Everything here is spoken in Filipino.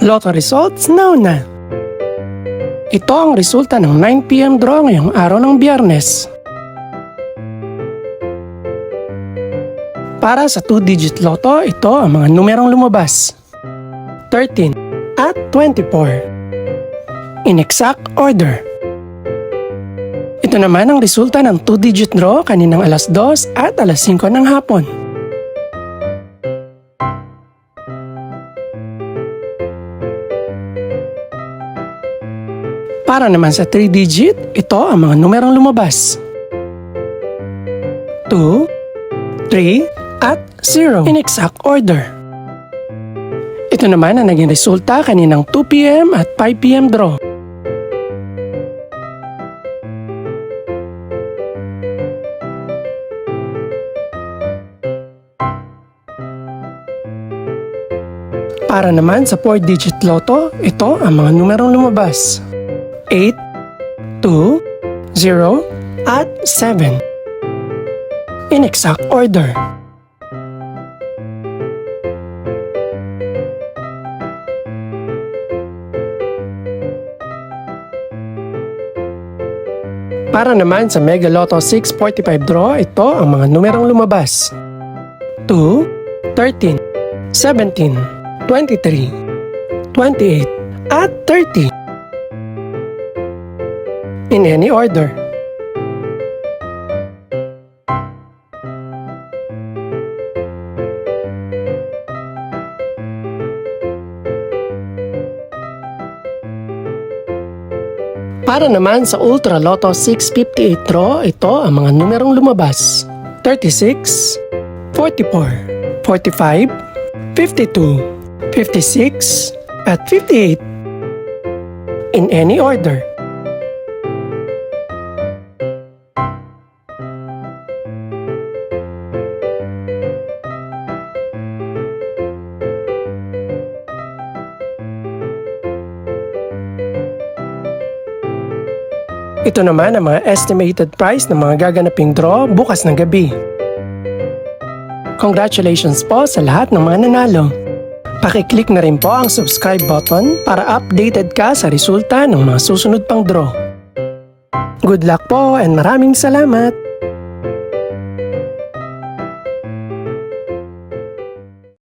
Lotto results now na. Ito ang resulta ng 9 PM draw ngayong araw ng Biyernes. Para sa 2-digit lotto, ito ang mga numerong lumabas: 13 at 24. In exact order. Ito naman ang resulta ng 2-digit draw kaninang alas 2 at alas 5 ng hapon. Para naman sa 3-digit, ito ang mga numerong lumabas: 2, 3, at 0 in exact order. Ito naman ang naging resulta kaninang 2 PM at 5 PM draw. Para naman sa 4-digit lotto, ito ang mga numerong lumabas: 8, 2, 0, at 7. In exact order. Para naman sa Mega Lotto 645 draw, ito ang mga numerong lumabas: 2, 13, 17, 23, 28, at 30. In any order. Para naman sa Ultra Lotto 658 draw, ito ang mga numerong lumabas: 36, 44, 45, 52, 56, at 58. In any order. Ito naman ang mga estimated price ng mga gaganaping draw bukas ng gabi. Congratulations po sa lahat ng mga nanalo. Pakiclick na rin po ang subscribe button para updated ka sa resulta ng mga susunod pang draw. Good luck po and maraming salamat!